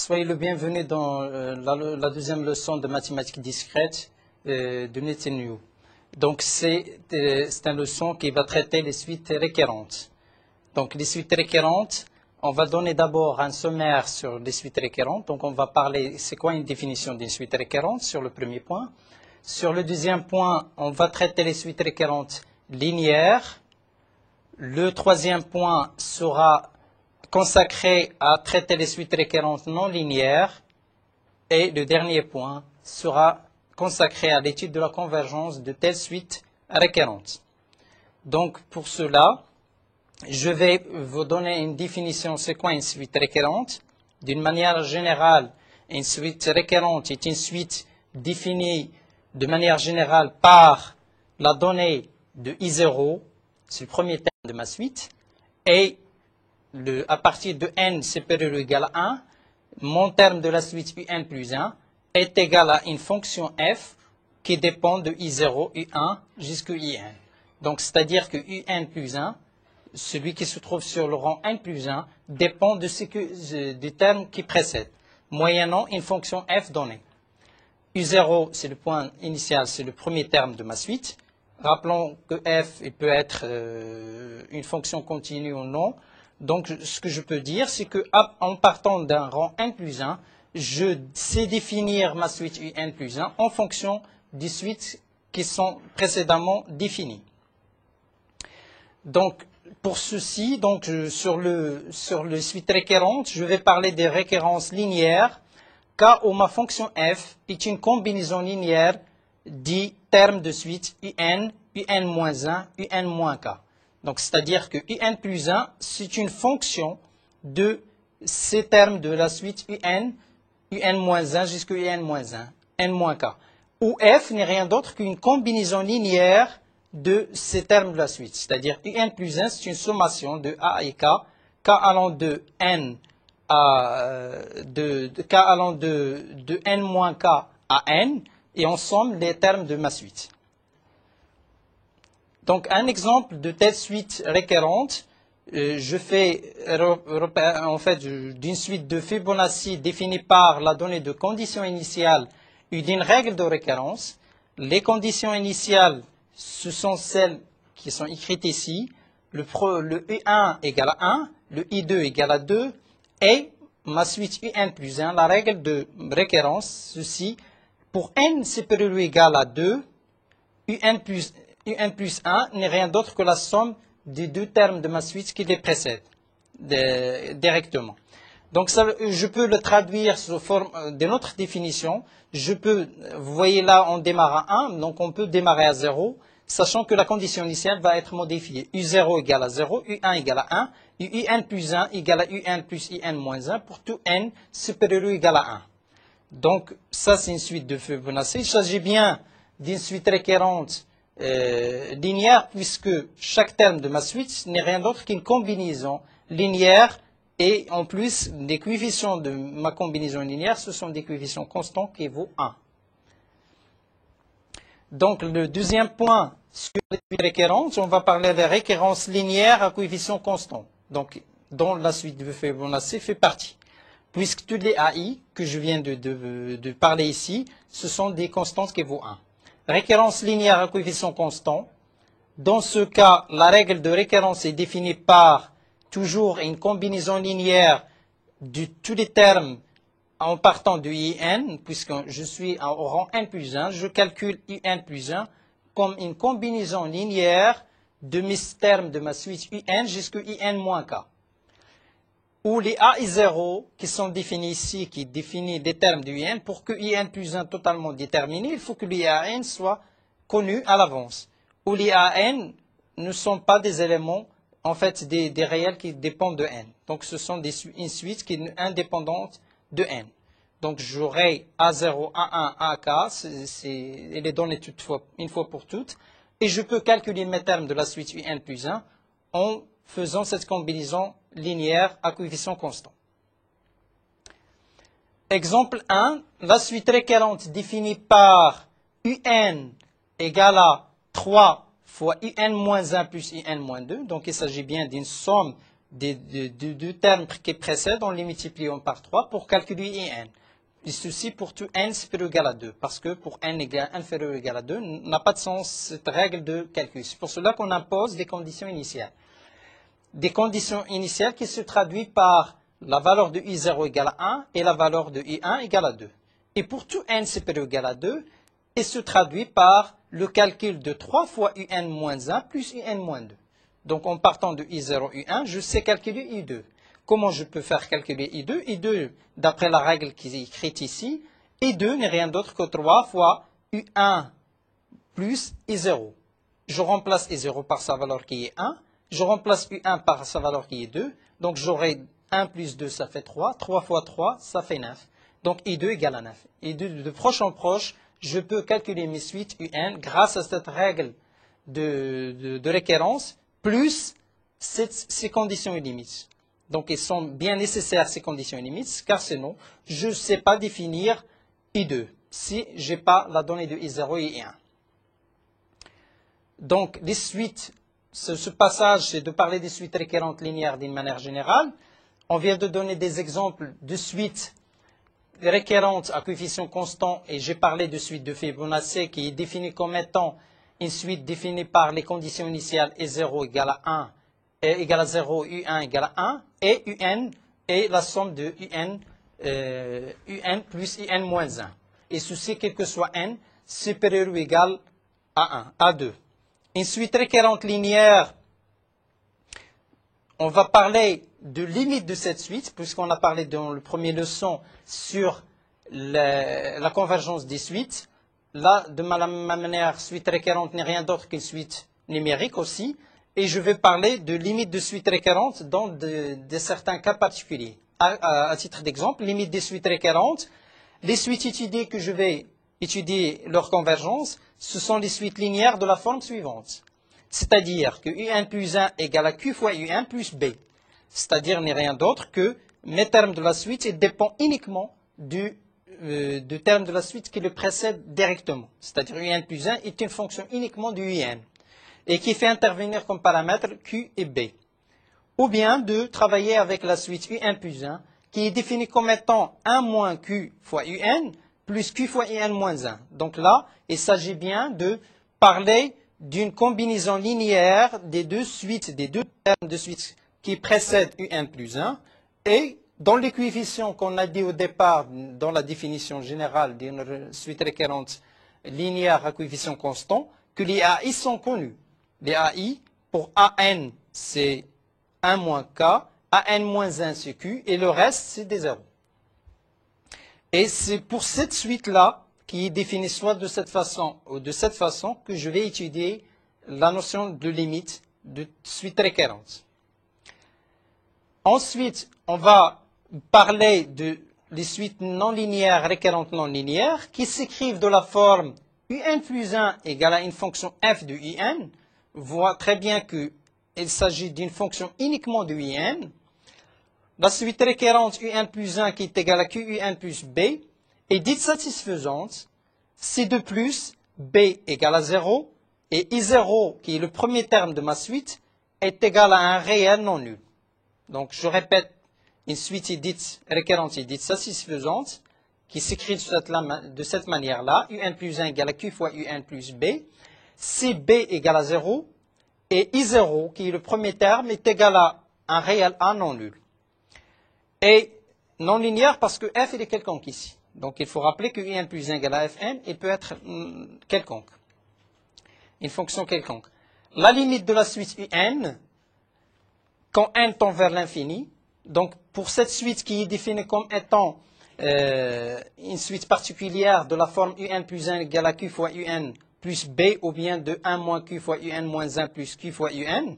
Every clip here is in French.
Soyez le bienvenu dans la deuxième leçon de mathématiques discrètes de Netanyahu. Donc, c'est une leçon qui va traiter les suites récurrentes. Donc, les suites récurrentes, on va donner d'abord un sommaire sur les suites récurrentes. Donc, on va parler, c'est quoi une définition d'une suite récurrente sur le premier point. Sur le deuxième point, on va traiter les suites récurrentes linéaires. Le troisième point sera consacré à traiter les suites récurrentes non linéaires. Et le dernier point sera consacré à l'étude de la convergence de telles suites récurrentes. Donc, pour cela, je vais vous donner une définition, c'est quoi une suite récurrente. D'une manière générale, une suite récurrente est une suite définie de manière générale par la donnée de I0, c'est le premier terme de ma suite, et à partir de n supérieur ou égal à 1, mon terme de la suite un plus 1 est égal à une fonction f qui dépend de I0, I1 jusqu'à In. Donc, c'est-à-dire que Un plus 1, celui qui se trouve sur le rang n plus 1, dépend du terme qui précède, moyennant une fonction f donnée. U0, c'est le point initial, c'est le premier terme de ma suite. Rappelons que f il peut être une fonction continue ou non. Donc, ce que je peux dire, c'est qu'en partant d'un rang n plus 1, je sais définir ma suite Un plus 1 en fonction des suites qui sont précédemment définies. Donc, pour ceci, donc, sur les suites récurrentes, je vais parler des récurrences linéaires, cas où ma fonction f est une combinaison linéaire des termes de suite Un, Un-1, Un-k. Donc, c'est-à-dire que Un plus 1, c'est une fonction de ces termes de la suite Un, Un-1 jusqu'à Un-1, N-k. Où f n'est rien d'autre qu'une combinaison linéaire de ces termes de la suite. C'est-à-dire Un plus 1, c'est une sommation de A et K, K allant de N K allant de N-k à N, et en somme les termes de ma suite. Donc, un exemple de telle suite récurrente, je fais en fait d'une suite de Fibonacci définie par la donnée de conditions initiales et d'une règle de récurrence. Les conditions initiales, ce sont celles qui sont écrites ici. Le I1 égale à 1, le I2 égale à 2, et ma suite Un plus 1, la règle de récurrence, ceci, pour n supérieur ou égal à 2, Un plus 1 n'est rien d'autre que la somme des deux termes de ma suite qui les précèdent directement. Donc, je peux le traduire sous forme d'une autre définition. Vous voyez là, on démarre à 1, donc on peut démarrer à 0, sachant que la condition initiale va être modifiée. U0 égale à 0, U1 égale à 1, Un plus 1 égale à Un plus In moins 1 pour tout n supérieur ou égal à 1. Donc, ça, c'est une suite de Fibonacci. Il s'agit bien d'une suite récurrente linéaire, puisque chaque terme de ma suite n'est rien d'autre qu'une combinaison linéaire, et en plus, les coefficients de ma combinaison linéaire, ce sont des coefficients constants qui vaut 1. Donc, le deuxième point sur les suites récurrentes, on va parler des récurrences linéaires à coefficients constants, donc, dont la suite de Fibonacci fait partie. Puisque toutes les AI que je viens de parler ici, ce sont des constantes qui vaut 1. Récurrence linéaire à coefficient constant. Dans ce cas, la règle de récurrence est définie par toujours une combinaison linéaire de tous les termes en partant de In, puisque je suis au rang n plus 1, je calcule Un plus 1 comme une combinaison linéaire de mes termes de ma suite Un jusqu'à In-k. Où les A et 0 qui sont définis ici, qui définissent des termes de Un, pour que Un plus 1 totalement déterminé, il faut que les AN soient connus à l'avance. Où les AN ne sont pas des éléments, en fait, des réels qui dépendent de N. Donc, ce sont une suite qui est indépendante de N. Donc, j'aurai A0, A1, AK, et les données une fois pour toutes, et je peux calculer mes termes de la suite Un plus 1 en faisant cette combinaison linéaire à coefficient constant. Exemple 1, la suite récurrente définie par Un égale à 3 fois Un moins 1 plus Un moins 2. Donc, il s'agit bien d'une somme deux termes qui précèdent, on les multiplie par 3 pour calculer IN. Et ceci pour tout n supérieur ou égal à 2, parce que pour n inférieur ou égal à 2, n'a pas de sens cette règle de calcul. C'est pour cela qu'on impose des conditions initiales. Des conditions initiales qui se traduisent par la valeur de I0 égale à 1 et la valeur de I1 égale à 2. Et pour tout n supérieur ou égal à 2, il se traduit par le calcul de 3 fois UN moins 1 plus UN moins 2. Donc en partant de I0, I1, je sais calculer I2. Comment je peux faire calculer I2? I2, d'après la règle qui est écrite ici, I2 n'est rien d'autre que 3 fois U1 plus I0. Je remplace I0 par sa valeur qui est 1. Je remplace U1 par sa valeur qui est 2. Donc j'aurai 1 plus 2, ça fait 3. 3 fois 3, ça fait 9. Donc I2 égale à 9. Et de proche en proche, je peux calculer mes suites UN grâce à cette règle de récurrence, plus ces conditions et limites. Donc, ils sont bien nécessaires, ces conditions et limites, car sinon, je ne sais pas définir I2, si je n'ai pas la donnée de I0 et I1. Donc, les suites, ce passage, c'est de parler des suites récurrentes linéaires d'une manière générale. On vient de donner des exemples de suites récurrente à coefficient constant, et j'ai parlé de suite de Fibonacci qui est définie comme étant une suite définie par les conditions initiales I0 égale à 1, égale à 0, U1 égale à 1, et UN est la somme de UN plus UN moins 1. Et ceci, quel que soit n, supérieur ou égal à 1, à 2. Une suite récurrente linéaire, on va parler de limite de cette suite, puisqu'on a parlé dans le premier leçon sur la convergence des suites. Là, de ma manière, suite récurrente n'est rien d'autre qu'une suite numérique aussi. Et je vais parler de limite de suite récurrente dans de certains cas particuliers. À titre d'exemple, limite des suites récurrentes. Les suites étudiées que je vais étudier leur convergence, ce sont les suites linéaires de la forme suivante. C'est-à-dire que UN plus 1 égale à Q fois UN plus B. C'est-à-dire n'est rien d'autre que mes termes de la suite dépendent uniquement du terme de la suite qui le précède directement. C'est-à-dire UN plus 1 est une fonction uniquement du UN et qui fait intervenir comme paramètres Q et B. Ou bien de travailler avec la suite UN plus 1 qui est définie comme étant 1 moins Q fois UN plus Q fois UN moins 1. Donc là, il s'agit bien de parler d'une combinaison linéaire des deux suites, des deux termes de suite qui précèdent UN plus 1, et dans les coefficients qu'on a dit au départ dans la définition générale d'une suite récurrente linéaire à coefficient constant, que les AI sont connus. Les AI, pour AN, c'est 1 moins K, AN moins 1, c'est Q, et le reste, c'est des zéros. Et c'est pour cette suite-là, qui est définie soit de cette façon ou de cette façon, que je vais étudier la notion de limite de suite récurrente. Ensuite, on va parler de les suites non linéaires, récurrentes non linéaires, qui s'écrivent de la forme UN plus 1 égale à une fonction f de UN. On voit très bien qu'il s'agit d'une fonction uniquement de UN. La suite récurrente UN plus 1 qui est égale à QUN plus B est dite satisfaisante si de plus B égale à 0 et I0, qui est le premier terme de ma suite, est égal à un réel non nul. Donc, je répète, une suite est dite récurrente est dite satisfaisante, qui s'écrit de cette manière-là, UN plus 1 égale à Q fois UN plus B, si B égale à 0, et I0, qui est le premier terme, est égal à un réel A non nul. Et non linéaire parce que f il est quelconque ici. Donc il faut rappeler que UN plus 1 égale à Fn, il peut être quelconque. Une fonction quelconque. La limite de la suite UN, quand n tend vers l'infini, donc pour cette suite qui est définie comme étant une suite particulière de la forme UN plus 1 égale à Q fois UN plus B, ou bien de 1 moins Q fois UN moins 1 plus Q fois UN,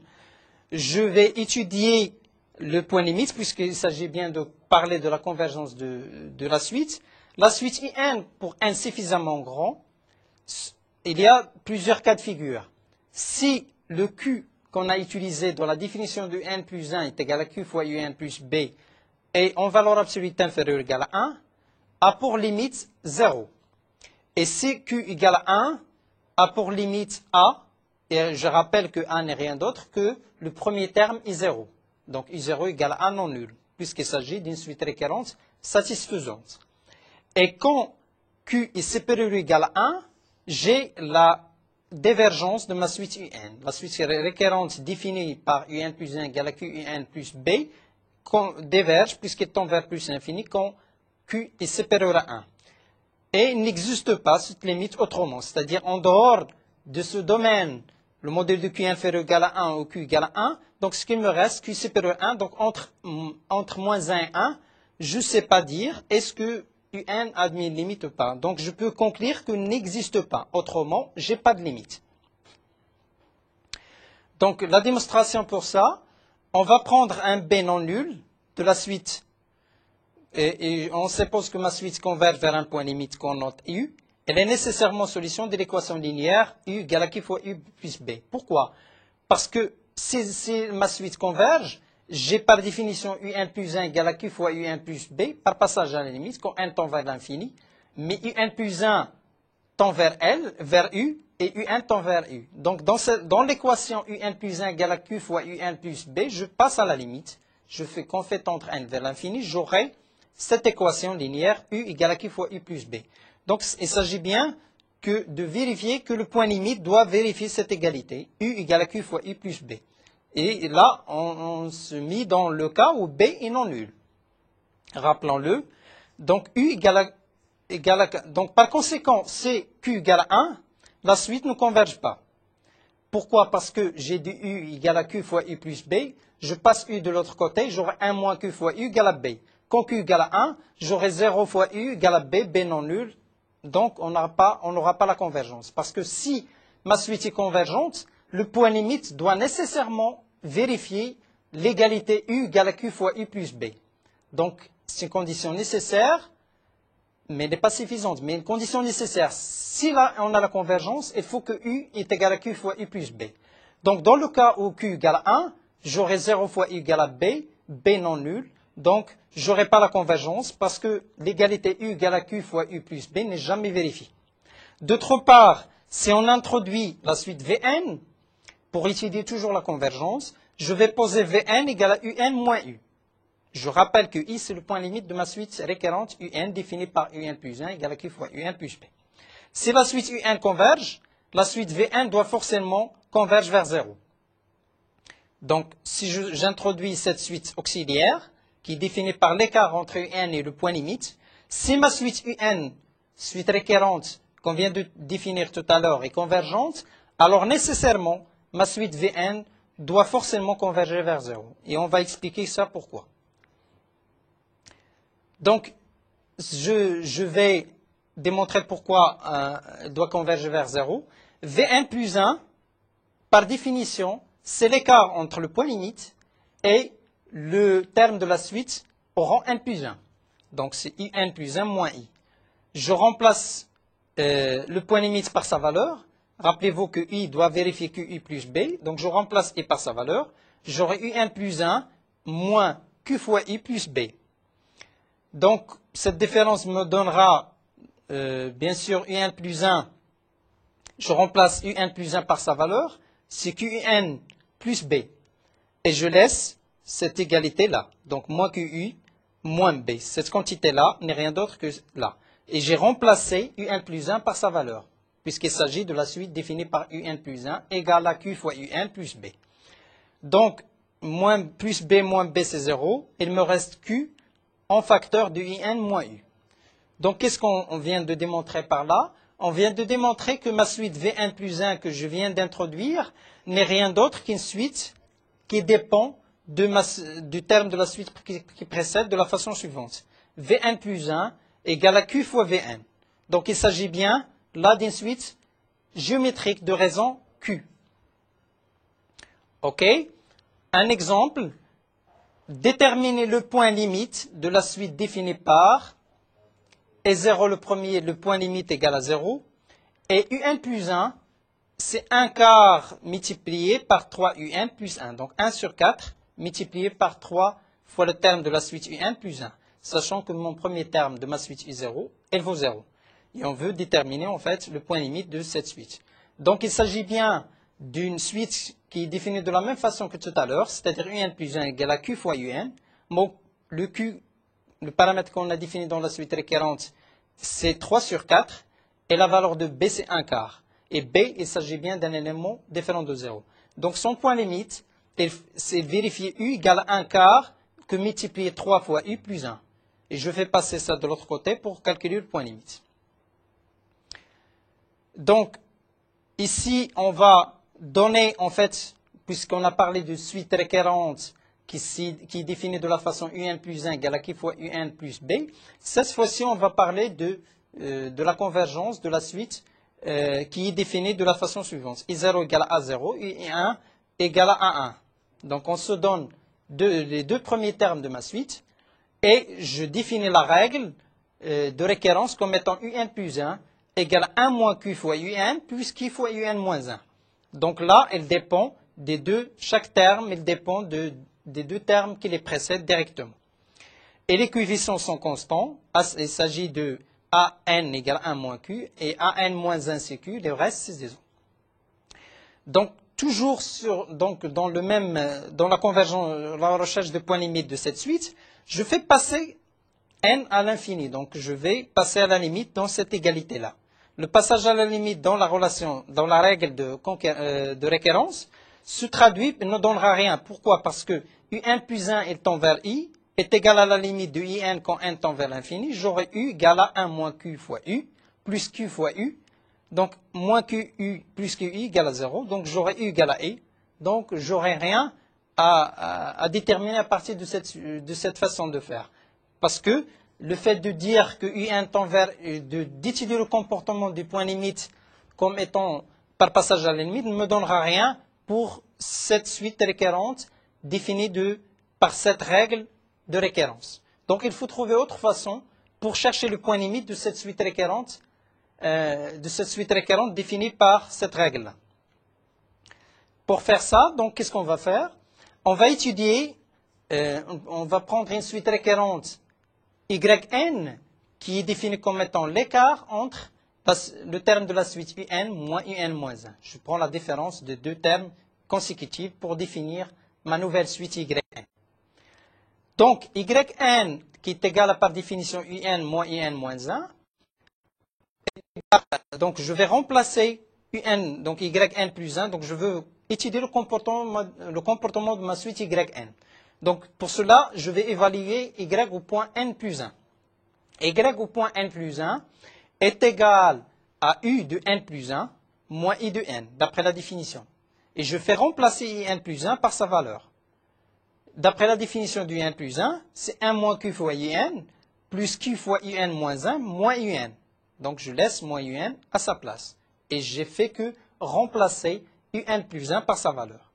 je vais étudier le point limite, puisqu'il s'agit bien de parler de la convergence de la suite. La suite IN, pour n suffisamment grand, il y a plusieurs cas de figure. Si le Q qu'on a utilisé dans la définition de n plus 1 est égal à Q fois UN plus B, et en valeur absolue inférieure ou égale à 1, a pour limite 0. Et si Q égale à 1, a pour limite A, et je rappelle que A n'est rien d'autre que le premier terme est 0. Donc U0 égale A non nul, puisqu'il s'agit d'une suite récurrente satisfaisante. Et quand Q est supérieur ou égal à 1, j'ai la divergence de ma suite UN. La suite récurrente définie par UN plus 1 égale à QUN plus B diverge puisqu'elle tend vers plus l'infini quand Q est supérieur à 1. Et il n'existe pas cette limite autrement, c'est-à-dire en dehors de ce domaine, le modèle de Q inférieur égal à 1 ou Q égal à 1, donc ce qu'il me reste, Q supérieur à 1, donc entre moins 1 et 1, je ne sais pas dire est-ce que UN admet une limite ou pas. Donc je peux conclure qu'il n'existe pas. Autrement, je n'ai pas de limite. Donc la démonstration pour ça, on va prendre un B non nul de la suite. Et on suppose que ma suite converge vers un point limite qu'on note U. Elle est nécessairement solution de l'équation linéaire U égale à Q fois U plus B. Pourquoi? Parce que si ma suite converge, j'ai par définition UN plus 1 égale à Q fois UN plus B par passage à la limite quand n tend vers l'infini. Mais UN plus 1 tend vers L, vers U, et UN tend vers U. Donc dans l'équation UN plus 1 égale à Q fois UN plus B, je passe à la limite. Je fais qu'on fait tendre n vers l'infini, j'aurai cette équation linéaire U égale à Q fois U plus B. Donc il s'agit bien que de vérifier que le point limite doit vérifier cette égalité. U égale à Q fois U plus B. Et là, on se met dans le cas où B est non nul. Rappelons-le. Donc, U égale à, donc, par conséquent, c'est Q égale à 1, la suite ne converge pas. Pourquoi? Parce que j'ai du U égale à Q fois U plus B, je passe U de l'autre côté, j'aurai 1 moins Q fois U égale à B. Quand Q égale à 1, j'aurai 0 fois U égale à B, B non nul, donc on n'aura pas la convergence. Parce que si ma suite est convergente, le point limite doit nécessairement vérifier l'égalité U égale à Q fois U plus B. Donc, c'est une condition nécessaire, mais elle n'est pas suffisante, mais une condition nécessaire. Si là, on a la convergence, il faut que U est égal à Q fois U plus B. Donc, dans le cas où Q égale à 1, j'aurai 0 fois U égale à B, B non nul. Donc, je n'aurai pas la convergence parce que l'égalité U égale à Q fois U plus B n'est jamais vérifiée. D'autre part, si on introduit la suite Vn, pour étudier toujours la convergence, je vais poser Vn égale à Un moins U. Je rappelle que I, c'est le point limite de ma suite récurrente Un définie par Un plus 1 égale à Q fois Un plus B. Si la suite Un converge, la suite Vn doit forcément converger vers 0. Donc, si j'introduis cette suite auxiliaire, qui est définie par l'écart entre Un et le point limite, si ma suite Un, suite récurrente, qu'on vient de définir tout à l'heure, est convergente, alors nécessairement, ma suite Vn doit forcément converger vers 0. Et on va expliquer ça pourquoi. Donc, je vais démontrer pourquoi elle doit converger vers 0. Vn plus 1, par définition, c'est l'écart entre le point limite et le terme de la suite au rang n plus 1. Donc, c'est Un plus 1 moins I. Je remplace le point limite par sa valeur. Rappelez-vous que I doit vérifier QI plus B. Donc, je remplace I par sa valeur. J'aurai Un plus 1 moins Q fois I plus B. Donc, cette différence me donnera, bien sûr, Un plus 1. Je remplace Un plus 1 par sa valeur. C'est QN plus B. Et je laisse cette égalité-là. Donc, moins QU moins B. Cette quantité-là n'est rien d'autre que là. Et j'ai remplacé Un plus 1 par sa valeur, puisqu'il s'agit de la suite définie par Un plus 1 égale à Q fois Un plus B. Donc, moins plus B moins B, c'est 0. Il me reste Q en facteur de Un moins U. Donc, qu'est-ce qu'on vient de démontrer par là? On vient de démontrer que ma suite V1 plus 1 que je viens d'introduire n'est rien d'autre qu'une suite qui dépend du terme de la suite qui précède de la façon suivante. V1 plus 1 égale à Q fois V1. Donc, il s'agit bien là d'une suite géométrique de raison Q. OK? Un exemple. Déterminer le point limite de la suite définie par E0 le premier, le point limite égal à 0. Et Un plus 1, c'est 1 quart multiplié par 3 Un plus 1. Donc 1 sur 4 multiplié par 3 fois le terme de la suite Un plus 1. Sachant que mon premier terme de ma suite U0, elle vaut 0. Et on veut déterminer en fait le point limite de cette suite. Donc il s'agit bien d'une suite qui est définie de la même façon que tout à l'heure, c'est-à-dire un plus 1 égale à q fois un. Bon, le q, le paramètre qu'on a défini dans la suite récurrente, c'est 3 sur 4, et la valeur de b, c'est 1 quart. Et b, il s'agit bien d'un élément différent de 0. Donc son point limite, c'est vérifier u égale à 1 quart que multiplier 3 fois u plus 1. Et je vais passer ça de l'autre côté pour calculer le point limite. Donc, ici, on va donner, en fait, puisqu'on a parlé de suite récurrente qui est définie de la façon un plus 1 égale à q fois un plus b, cette fois-ci, on va parler de la convergence de la suite qui est définie de la façon suivante. I0 égale à 0, I1 égale à 1. Donc, on se donne les deux premiers termes de ma suite et je définis la règle de récurrence comme étant un plus 1 égale à 1 moins q fois un plus q fois un moins 1. Donc là, elle dépend des deux, chaque terme, il dépend des deux termes qui les précèdent directement. Et les coefficients sont constants. Il s'agit de an égale 1 moins q et an moins 1 c'est q, le reste c'est 0. Donc, toujours dans la convergence, la recherche de points limites de cette suite, je fais passer n à l'infini. Donc, je vais passer à la limite dans cette égalité-là. Le passage à la limite dans la relation, dans la règle de récurrence, se traduit et ne donnera rien. Pourquoi? Parce que un plus 1 est tend vers i est égal à la limite de in quand n tend vers l'infini. J'aurai u égale à 1 moins q fois u plus q fois u. Donc, moins qu plus qi égale à 0. Donc, j'aurai u égale à e. Donc, j'aurai rien à déterminer à partir de cette façon de faire. Parce que le fait de dire que un tend vers, d'étudier le comportement du point limite comme étant par passage à la limite ne me donnera rien pour cette suite récurrente définie par cette règle de récurrence. Donc, il faut trouver autre façon pour chercher le point limite de cette suite récurrente définie par cette règle-là. Pour faire ça, donc, qu'est-ce qu'on va faire? On va étudier, on va prendre une suite récurrente yn qui est définie comme étant l'écart entre le terme de la suite un moins 1. Je prends la différence de deux termes consécutifs pour définir ma nouvelle suite yn. Donc, yn qui est égal à par définition un moins 1. Donc, je vais remplacer un, donc yn plus 1. Donc, je veux étudier le comportement de ma suite yn. Donc, pour cela, je vais évaluer y au point n plus 1. Y au point n plus 1 est égal à u de n plus 1 moins i de n, d'après la définition. Et je fais remplacer n plus 1 par sa valeur. D'après la définition du n plus 1, c'est 1 moins q fois un plus q fois un moins 1 moins un. Donc, je laisse moins un à sa place. Et j'ai fait que remplacer un plus 1 par sa valeur.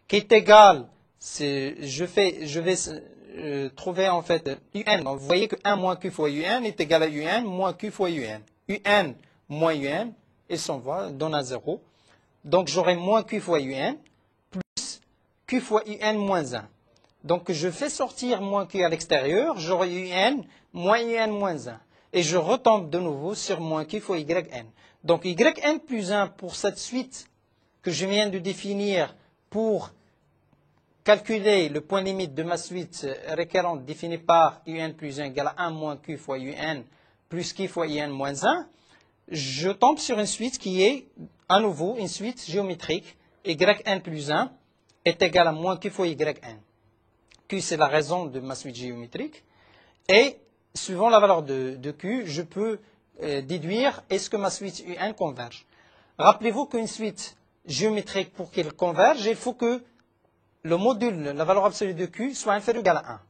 Qui est égal, je vais trouver en fait un. Donc, vous voyez que 1 moins q fois un est égal à un moins q fois un. Un moins un, et s'en va, donne à 0. Donc, j'aurai moins q fois un plus q fois un moins 1. Donc, je fais sortir moins q à l'extérieur, j'aurai un moins un moins 1. Et je retombe de nouveau sur moins q fois yn. Donc, yn plus 1 pour cette suite que je viens de définir pour calculer le point limite de ma suite récurrente définie par un plus 1 égale à 1 moins q fois un plus q fois un moins 1, je tombe sur une suite qui est à nouveau une suite géométrique. Yn plus 1 est égal à moins q fois yn. Q, c'est la raison de ma suite géométrique. Et suivant la valeur de q, je peux déduire est-ce que ma suite un converge. Rappelez-vous qu'une suite géométrique, pour qu'elle converge, il faut que le module, la valeur absolue de q, soit inférieur ou égal à 1.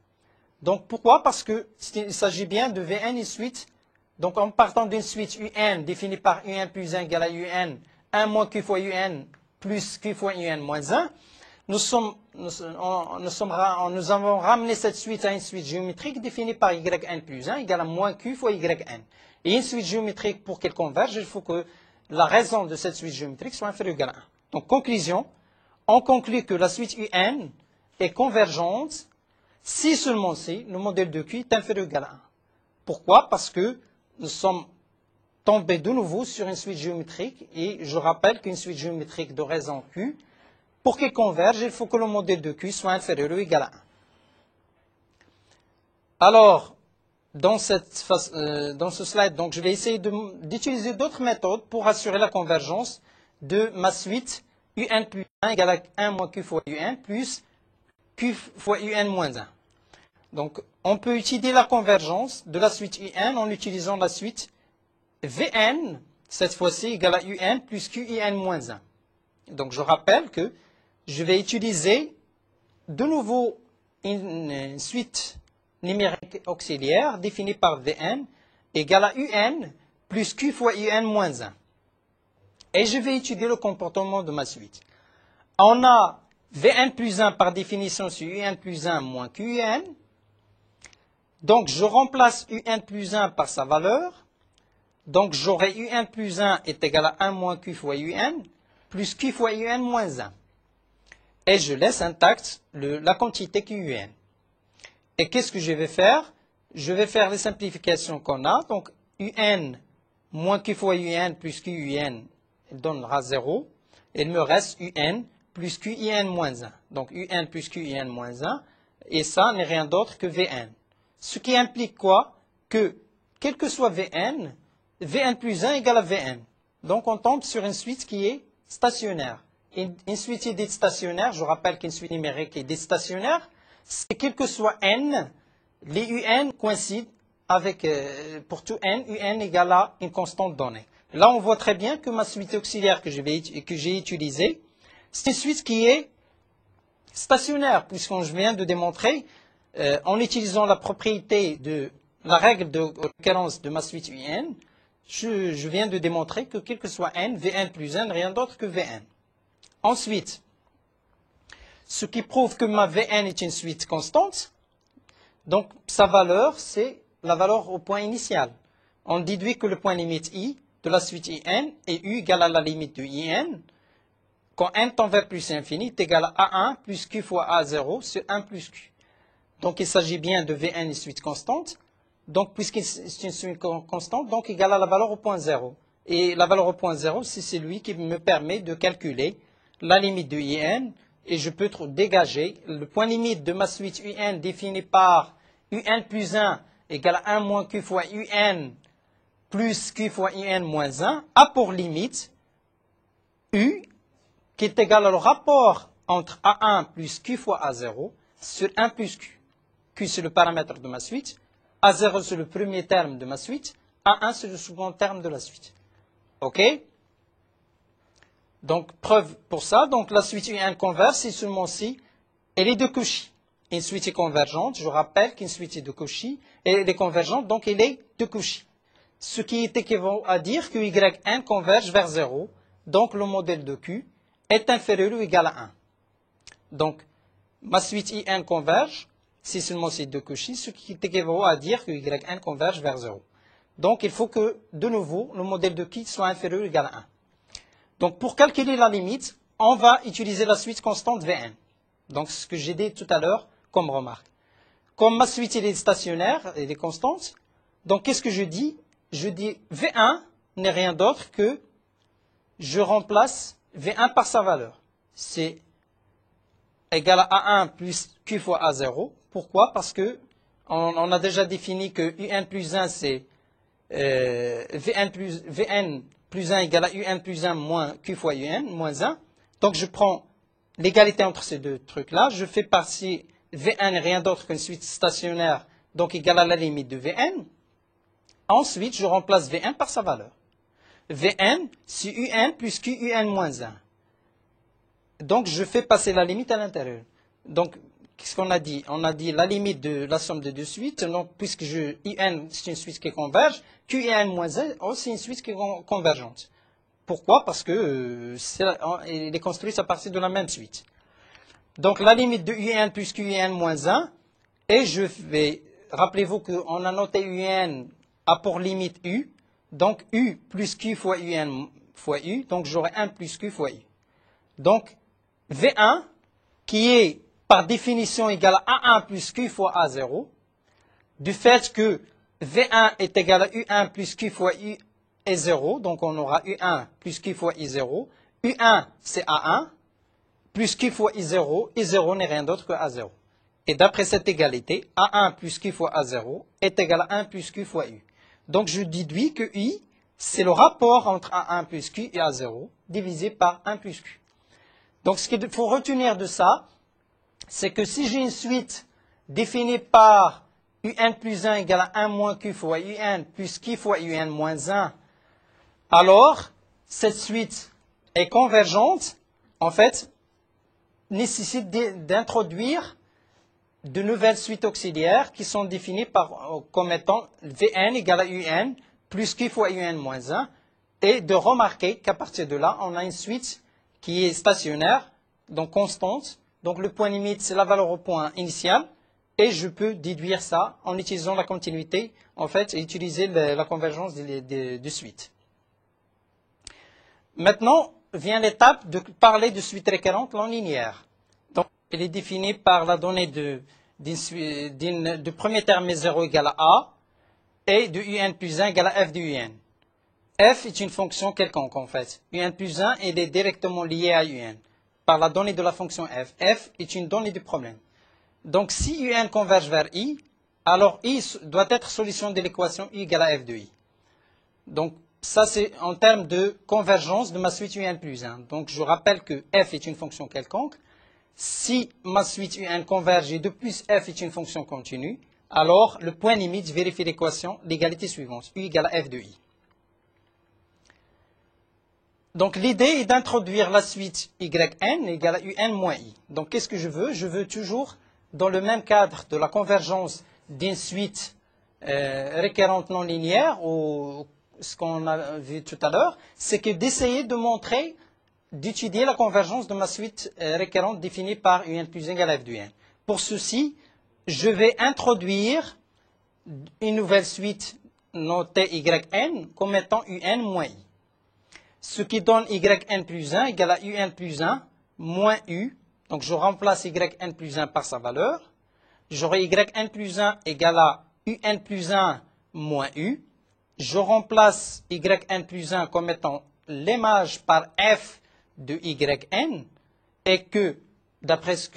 Donc, pourquoi? Parce qu'il s'agit bien de Vn une suite. Donc, en partant d'une suite un définie par un plus 1 égale à un, 1 moins q fois un plus q fois un moins 1, nous avons ramené cette suite à une suite géométrique définie par yn plus 1 égale à moins q fois yn. Et une suite géométrique, pour qu'elle converge, il faut que la raison de cette suite géométrique soit inférieure ou égale à 1. Donc, conclusion, on conclut que la suite un est convergente si seulement si le modèle de Q est inférieur ou égal à 1. Pourquoi? Parce que nous sommes tomber de nouveau sur une suite géométrique. Et je rappelle qu'une suite géométrique de raison Q, pour qu'elle converge, il faut que le modèle de Q soit inférieur ou égal à 1. Alors, dans ce slide, donc, je vais essayer d'utiliser d'autres méthodes pour assurer la convergence de ma suite UN plus 1 égale à 1 moins Q fois UN plus Q fois UN moins 1. Donc, on peut étudier la convergence de la suite UN en utilisant la suite Vn, cette fois-ci, égale à UN plus QUN moins 1. Donc, je rappelle que je vais utiliser de nouveau une suite numérique auxiliaire définie par Vn égale à UN plus Q fois UN moins 1. Et je vais étudier le comportement de ma suite. On a Vn plus 1 par définition sur UN plus 1 moins QN. Donc, je remplace UN plus 1 par sa valeur. Donc, j'aurai UN plus 1 est égal à 1 moins Q fois UN plus Q fois UN moins 1. Et je laisse intacte la quantité QUN. Et qu'est-ce que je vais faire? Je vais faire les simplifications qu'on a. Donc, UN moins Q fois UN plus QUN donnera 0. Il me reste UN plus QUN moins 1. Donc, UN plus QUN moins 1. Et ça n'est rien d'autre que Vn. Ce qui implique quoi? Que, quel que soit Vn, Vn plus 1 égale à Vn. Donc, on tombe sur une suite qui est stationnaire. Une suite qui est dite stationnaire, je rappelle qu'une suite numérique est dite stationnaire, c'est quel que soit n, les un coïncident avec, pour tout n, un égale à une constante donnée. Là, on voit très bien que ma suite auxiliaire que j'ai utilisée, c'est une suite qui est stationnaire, puisque je viens de démontrer, en utilisant la propriété de la règle de récurrence de ma suite un, je viens de démontrer que quel que soit n, Vn plus 1 n'est rien d'autre que Vn. Ensuite, ce qui prouve que ma Vn est une suite constante, donc sa valeur, c'est la valeur au point initial. On déduit que le point limite I de la suite In est U égale à la limite de In, quand n tend vers plus infini est égal à A1 plus Q fois A0 sur 1 plus Q. Donc il s'agit bien de Vn une suite constante. Donc puisqu'il c'est une suite constante, donc égale à la valeur au point 0. Et la valeur au point 0, c'est celui qui me permet de calculer la limite de In. Et je peux dégager le point limite de ma suite Un défini par Un plus 1 égale à 1 moins Q fois Un plus Q fois Un moins 1 a pour limite U qui est égal au rapport entre A1 plus Q fois A0 sur 1 plus Q. Q c'est le paramètre de ma suite, A0 c'est le premier terme de ma suite, A1 c'est le second terme de la suite. OK? Donc, preuve pour ça, donc la suite UN converge, c'est seulement si elle est de Cauchy. Une suite est convergente, je rappelle qu'une suite est de Cauchy, elle est convergente, donc elle est de Cauchy. Ce qui est équivalent à dire que YN converge vers 0, donc le modèle de Q est inférieur ou égal à 1. Donc, ma suite IN converge, si seulement c'est de Cauchy, ce qui est équivalent à dire que YN converge vers 0. Donc, il faut que, de nouveau, le modèle de Q soit inférieur ou égal à 1. Donc, pour calculer la limite, on va utiliser la suite constante Vn. Donc, ce que j'ai dit tout à l'heure comme remarque. Comme ma suite elle est stationnaire, elle est constante, donc qu'est-ce que je dis? Je dis V1 n'est rien d'autre que je remplace V1 par sa valeur. C'est égal à A1 plus Q fois A0. Pourquoi? Parce que on a déjà défini que UN plus 1 c'est Vn plus 1 égale à UN plus 1 moins Q fois UN moins 1. Donc je prends l'égalité entre ces deux trucs-là. Je fais partie Vn n'est rien d'autre qu'une suite stationnaire, donc égale à la limite de Vn. Ensuite, je remplace Vn par sa valeur. Vn, c'est Un plus QUN moins 1. Donc je fais passer la limite à l'intérieur. Donc, qu'est-ce qu'on a dit? On a dit la limite de la somme de deux suites. Donc, puisque UN, c'est une suite qui converge, QN moins 1, c'est une suite qui est convergente. Pourquoi? Parce que elle est construite à partir de la même suite. Donc, la limite de UN plus QN moins 1, et je vais, rappelez-vous qu'on a noté UN a pour limite U, donc U plus Q fois UN fois U, donc j'aurai 1 plus Q fois U. Donc, V1, qui est par définition égal à A1 plus Q fois A0, du fait que V1 est égal à U1 plus Q fois est 0, donc on aura U1 plus Q fois I0. U1, c'est A1, plus Q fois I0. I0 n'est rien d'autre que A0. Et d'après cette égalité, A1 plus Q fois A0 est égal à 1 plus Q fois U. Donc je déduis que I, c'est le rapport entre A1 plus Q et A0 divisé par 1 plus Q. Donc ce qu'il faut retenir de ça, c'est que si j'ai une suite définie par UN plus 1 égale à 1 moins Q fois UN plus Q fois UN moins 1, alors cette suite est convergente, en fait, nécessite d'introduire de nouvelles suites auxiliaires qui sont définies comme étant Vn égale à Un plus Q fois Un moins 1 et de remarquer qu'à partir de là, on a une suite qui est stationnaire, donc constante. Donc le point limite, c'est la valeur au point initial et je peux déduire ça en utilisant la continuité, en fait, et utiliser la convergence de suites. Maintenant, vient l'étape de parler de suite récurrente non linéaire. Donc, elle est définie par la donnée de premier terme 0 égale à A et de UN plus 1 égale à F de UN. F est une fonction quelconque en fait. UN plus 1 elle est directement liée à UN par la donnée de la fonction F. F est une donnée du problème. Donc si UN converge vers I, alors I doit être solution de l'équation I égale à F de I. Donc ça c'est en termes de convergence de ma suite UN plus 1. Donc je rappelle que F est une fonction quelconque. Si ma suite UN converge et de plus F est une fonction continue, alors le point limite vérifie l'équation, l'égalité suivante, U égale à F de I. Donc l'idée est d'introduire la suite YN égale à UN moins I. Donc qu'est-ce que je veux? Je veux toujours, dans le même cadre de la convergence d'une suite récurrente non linéaire, ou ce qu'on a vu tout à l'heure, c'est que d'essayer de montrer, d'étudier la convergence de ma suite récurrente définie par UN plus 1 égale à F de UN. Pour ceci, je vais introduire une nouvelle suite notée YN comme étant UN moins I. Ce qui donne Yn plus 1 égale à Un plus 1 moins U. Donc je remplace Yn plus 1 par sa valeur. J'aurai Yn plus 1 égale à Un plus 1 moins U. Je remplace Yn plus 1 comme étant l'image par F de Yn. Et que, d'après ce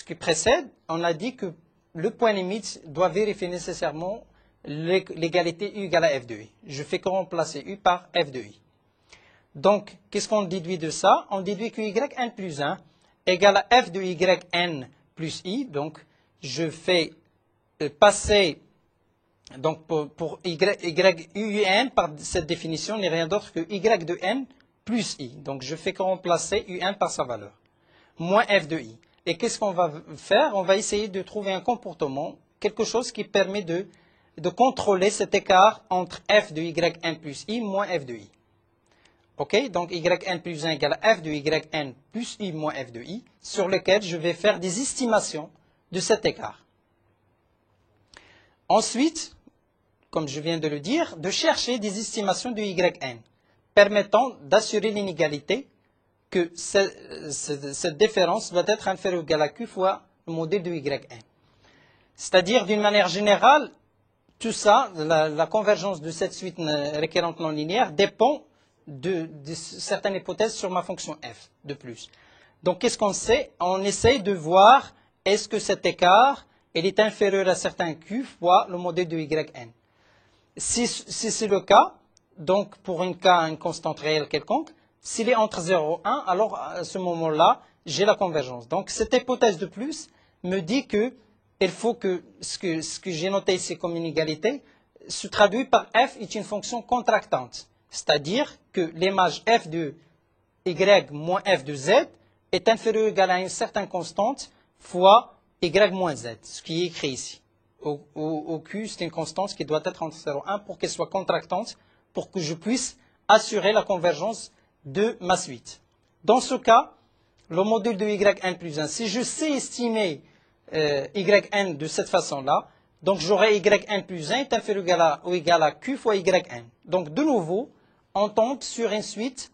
qui précède, on a dit que le point limite doit vérifier nécessairement l'égalité U égale à F de I. Je fais que remplacer U par F de I. Donc, qu'est-ce qu'on déduit de ça? On déduit que Yn plus 1 égale à F de Yn plus I. Donc, je fais passer, donc pour YUN, par cette définition, n'est rien d'autre que Y de N plus I. Donc, je fais que remplacer UN par sa valeur, moins F de I. Et qu'est-ce qu'on va faire? On va essayer de trouver un comportement, quelque chose qui permet de contrôler cet écart entre F de Yn plus I moins F de I. Ok, donc Yn plus 1 égale à F de Yn plus I moins F de I, sur lequel je vais faire des estimations de cet écart. Ensuite, comme je viens de le dire, de chercher des estimations de Yn, permettant d'assurer l'inégalité que cette différence doit être inférieure ou égale à Q fois le modèle de Yn. C'est-à-dire, d'une manière générale, tout ça, la convergence de cette suite récurrente non linéaire dépend de certaines hypothèses sur ma fonction f de plus. Donc, qu'est-ce qu'on sait? On essaye de voir est-ce que cet écart est inférieur à certain q fois le modèle de Yn. Si c'est le cas, donc pour une constante réelle quelconque, s'il est entre 0 et 1, alors à ce moment-là, j'ai la convergence. Donc, cette hypothèse de plus me dit qu'il faut que ce que j'ai noté ici comme inégalité se traduit par f est une fonction contractante. C'est-à-dire que l'image f de y moins f de z est inférieure ou égale à une certaine constante fois y moins z, ce qui est écrit ici. Au q, c'est une constante qui doit être entre 0 et 1 pour qu'elle soit contractante, pour que je puisse assurer la convergence de ma suite. Dans ce cas, le module de Yn plus 1, si je sais estimer Yn de cette façon-là, donc j'aurai Yn plus 1 est inférieur ou égal à q fois Yn. Donc de nouveau, on tombe sur une suite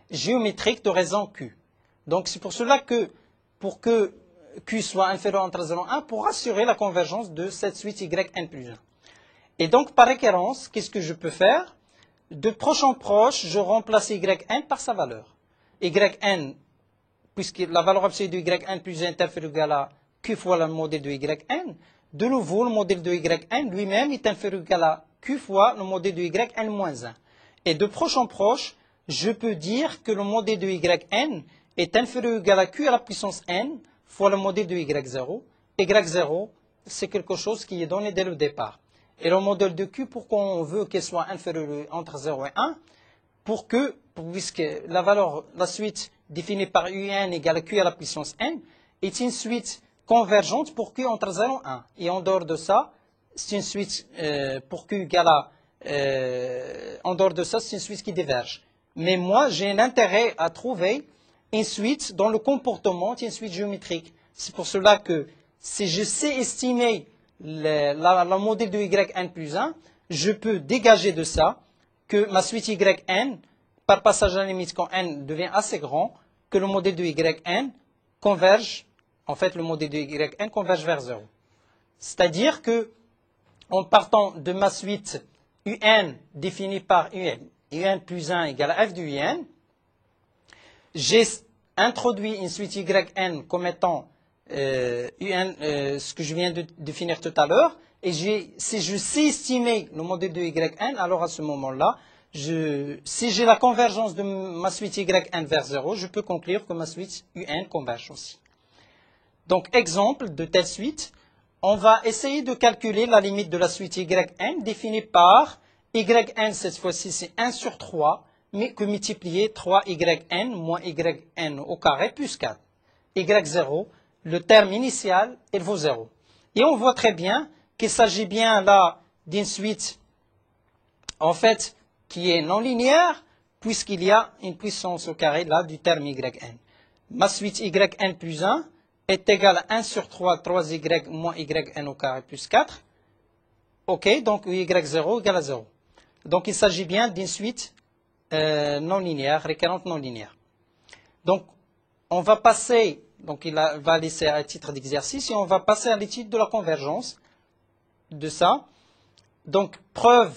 géométrique de raison q. Donc c'est pour cela que pour que q soit inférieur entre 0 et 1, pour assurer la convergence de cette suite Yn plus 1. Et donc par récurrence, qu'est-ce que je peux faire? de proche en proche, je remplace yn par sa valeur. Yn, puisque la valeur absolue de yn plus n est inférieure ou égale à q fois le modèle de yn, de nouveau, le modèle de yn lui-même est inférieur ou égal à q fois le modèle de yn moins 1. Et de proche en proche, je peux dire que le modèle de yn est inférieur ou égal à q à la puissance n fois le modèle de y0. Y0, c'est quelque chose qui est donné dès le départ. Et le modèle de q, pourquoi on veut qu'il soit inférieur entre 0 et 1? Puisque la suite définie par un égale à q à la puissance n est une suite convergente pour q entre 0 et 1. Et en dehors de ça, c'est une suite pour q égale à... en dehors de ça, c'est une suite qui diverge. Mais moi, j'ai un intérêt à trouver une suite dont le comportement est une suite géométrique. C'est pour cela que si je sais estimer le modèle de yn plus 1, je peux dégager de ça que ma suite yn, par passage à la limite quand n devient assez grand, que le modèle de yn converge, en fait le modèle de yn converge vers 0. C'est-à-dire que, en partant de ma suite un définie par un plus 1 égale à f de un, j'ai introduit une suite yn comme étant ce que je viens de définir tout à l'heure, et si je sais estimer le modèle de yn, alors à ce moment-là, si j'ai la convergence de ma suite yn vers 0, je peux conclure que ma suite un converge aussi. Donc, exemple de telle suite, on va essayer de calculer la limite de la suite yn définie par yn, cette fois-ci, c'est 1 sur 3, mais que multiplier 3yn moins yn au carré plus 4. y0, le terme initial, il vaut 0. Et on voit très bien qu'il s'agit bien là d'une suite, en fait, qui est non linéaire, puisqu'il y a une puissance au carré là du terme yn. Ma suite yn plus 1 est égale à 1 sur 3, 3y moins yn au carré plus 4. OK, donc y0 égale à 0. Donc il s'agit bien d'une suite non linéaire, récurrente non linéaire. Donc on va passer, donc il va laisser à titre d'exercice, et on va passer à l'étude de la convergence de ça. Donc preuve,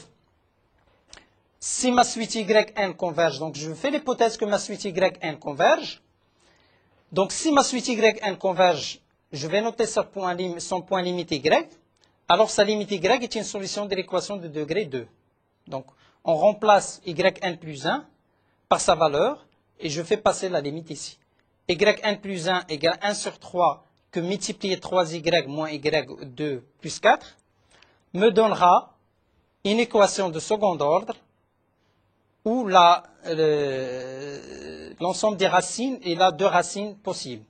si ma suite yn converge, donc je fais l'hypothèse que ma suite yn converge. Donc si ma suite yn converge, je vais noter son point limite y. Alors sa limite y est une solution de l'équation de degré 2. Donc on remplace yn plus 1 par sa valeur, et je fais passer la limite ici. Yn plus 1 égale 1 sur 3 que multiplier 3y moins y2 plus 4 me donnera une équation de second ordre où l'ensemble des racines est là deux racines possibles.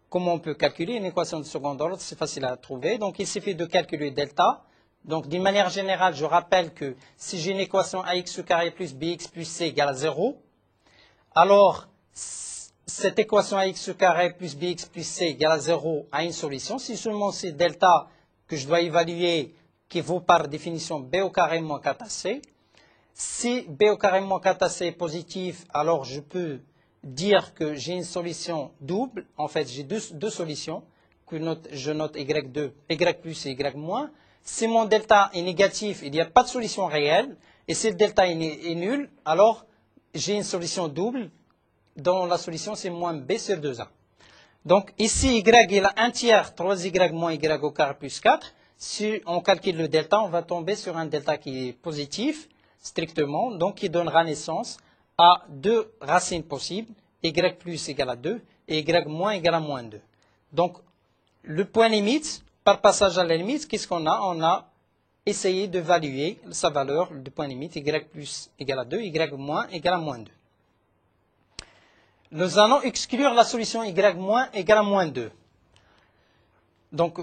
Comment on peut calculer une équation de second ordre? C'est facile à trouver. Donc il suffit de calculer delta. Donc d'une manière générale, je rappelle que si j'ai une équation ax au carré plus bx plus c égale à 0, alors cette équation ax au carré plus bx plus c égale à 0 a une solution. Si seulement c'est delta que je dois évaluer, qui vaut par définition b au carré moins 4ac. Si b au carré moins 4ac est positif, alors je peux dire que j'ai une solution double. En fait, j'ai deux solutions que je note y2, y plus et y moins. Si mon delta est négatif, il n'y a pas de solution réelle. Et si le delta est nul, alors j'ai une solution double dont la solution c'est moins b sur 2a. Donc ici, y est la 1 tiers 3y moins y au carré plus 4. Si on calcule le delta, on va tomber sur un delta qui est positif, strictement, donc qui donnera naissance à deux racines possibles, y plus égale à 2 et y moins égale à moins 2. Donc, le point limite, par passage à la limite, qu'est-ce qu'on a? On a essayé d'évaluer sa valeur du point limite, y plus égale à 2, y moins égale à moins 2. Nous allons exclure la solution y moins égale à moins 2. Donc,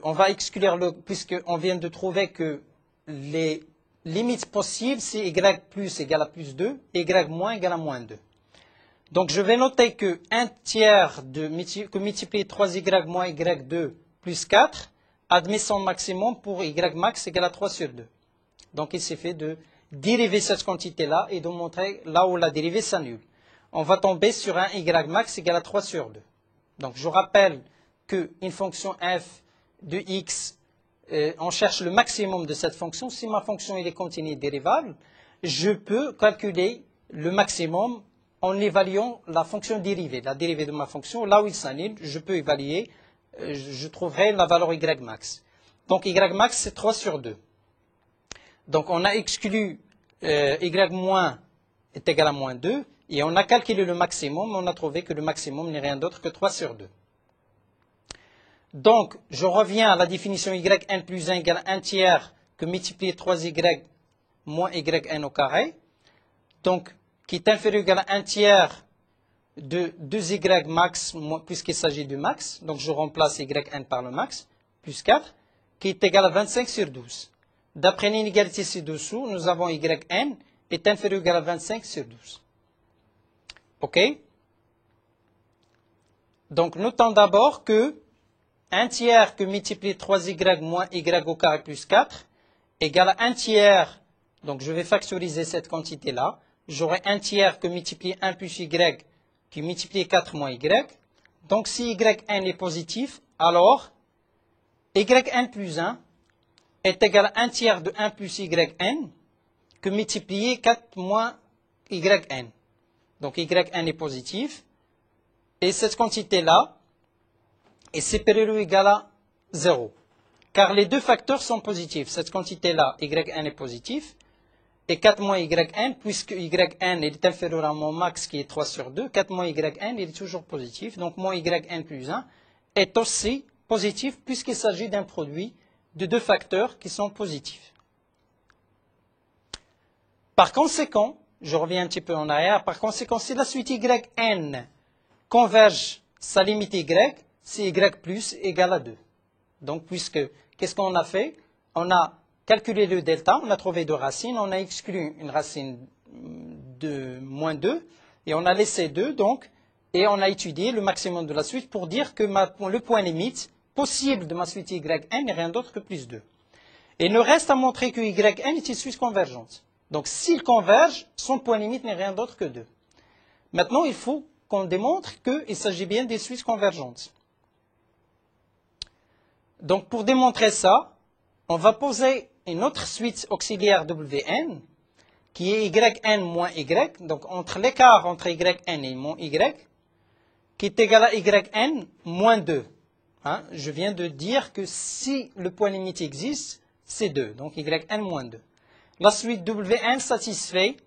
on va exclure puisqu'on vient de trouver que les limites possibles, c'est y plus égale à plus 2 et y moins égale à moins 2. Donc, je vais noter que 1 tiers que multiplier 3y moins y2 plus 4 admet son maximum pour y max égale à 3 sur 2. Donc, il suffit de dériver cette quantité-là et de montrer là où la dérivée s'annule. On va tomber sur un y max égale à 3 sur 2. Donc, je rappelle qu'une fonction f de x, on cherche le maximum de cette fonction. Si ma fonction est continue et dérivable, je peux calculer le maximum en évaluant la fonction dérivée. La dérivée de ma fonction, là où il s'annule, je peux évaluer, je trouverai la valeur y max. Donc y max, c'est 3 sur 2. Donc on a exclu y moins est égal à moins 2, et on a calculé le maximum, on a trouvé que le maximum n'est rien d'autre que 3 sur 2. Donc, je reviens à la définition yn plus 1 égale 1 tiers que multiplier 3y moins yn au carré, donc qui est inférieur ou égal à 1 tiers de 2y max, puisqu'il s'agit du max, donc je remplace yn par le max, plus 4, qui est égal à 25 sur 12. D'après l'inégalité ci-dessous, nous avons yn est inférieur ou égal à 25 sur 12. OK? Donc, notons d'abord que 1 tiers que multiplier 3y moins y au carré plus 4 égale à 1 tiers, donc je vais factoriser cette quantité-là, j'aurai 1 tiers que multiplier 1 plus y qui multiplie 4 moins y. Donc si yn est positif, alors yn plus 1 est égal à 1 tiers de 1 plus yn que multiplier 4 moins yn. Donc yn est positif, et cette quantité-là est supérieure ou égale à 0. Car les deux facteurs sont positifs. Cette quantité-là, yn est positif, et 4 moins yn, puisque yn est inférieur à mon max qui est 3 sur 2, 4 moins yn, il est toujours positif. Donc mon yn plus 1 est aussi positif, puisqu'il s'agit d'un produit de deux facteurs qui sont positifs. Par conséquent, je reviens un petit peu en arrière, par conséquent, si la suite yn converge sa limite y, c'est y plus égale à 2. Donc, qu'est-ce qu'on a fait? On a calculé le delta, on a trouvé deux racines, on a exclu une racine de moins 2, et on a laissé 2, donc, et on a étudié le maximum de la suite pour dire que le point limite possible de ma suite yn n'est rien d'autre que plus 2. Et il nous reste à montrer que yn est une suite convergente. Donc, s'il converge, son point limite n'est rien d'autre que 2. Maintenant, il faut qu'on démontre qu'il s'agit bien des suites convergentes. Donc, pour démontrer ça, on va poser une autre suite auxiliaire Wn, qui est yn moins y, donc entre l'écart entre yn et mon y, qui est égal à yn moins 2. Hein? Je viens de dire que si le point limite existe, c'est 2, donc yn moins 2. La suite Wn satisfait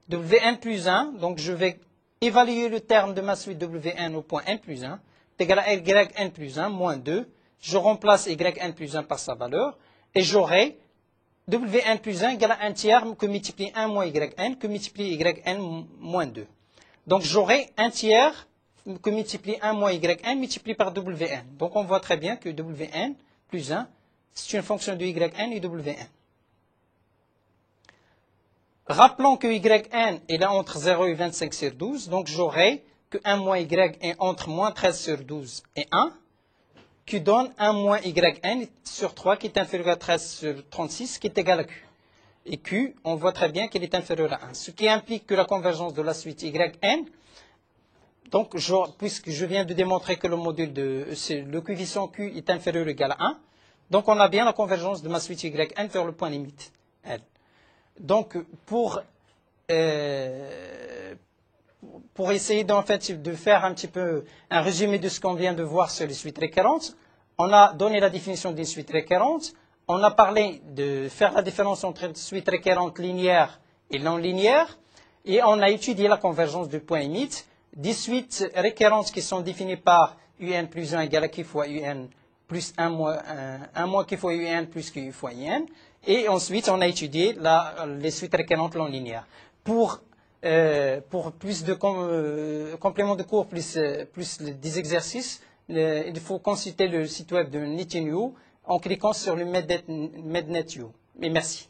Wn plus 1, donc je vais évaluer le terme de ma suite Wn au point n plus 1, est égal à yn plus 1 moins 2. Je remplace yn plus 1 par sa valeur, et j'aurai Wn plus 1 égale à 1 tiers que multiplie 1 moins yn, que multiplie yn moins 2. Donc j'aurai 1 tiers que multiplie 1 moins yn multiplié par Wn. Donc on voit très bien que Wn plus 1, c'est une fonction de yn et Wn. Rappelons que yn est là entre 0 et 25 sur 12, donc j'aurai que 1 moins y est entre moins 13 sur 12 et 1, qui donne 1 moins yn sur 3 qui est inférieur à 13 sur 36, qui est égal à q. Et q, on voit très bien qu'il est inférieur à 1, ce qui implique que la convergence de la suite yn, donc puisque je viens de démontrer que le module le coefficient q est inférieur ou égal à 1, donc on a bien la convergence de ma suite yn vers le point limite L. Donc, pour essayer de faire un petit peu un résumé de ce qu'on vient de voir sur les suites récurrentes, on a donné la définition des suites récurrentes, on a parlé de faire la différence entre une suite récurrente linéaire et non linéaire, et on a étudié la convergence du point limite des suites récurrentes qui sont définies par un plus 1 égale à q fois un plus 1 moins q fois un plus q fois un. Et ensuite, on a étudié les suites récurrentes non linéaires. Pour plus de compléments de cours, plus des exercices, il faut consulter le site web de NetInU en cliquant sur le MedNetU. Et merci.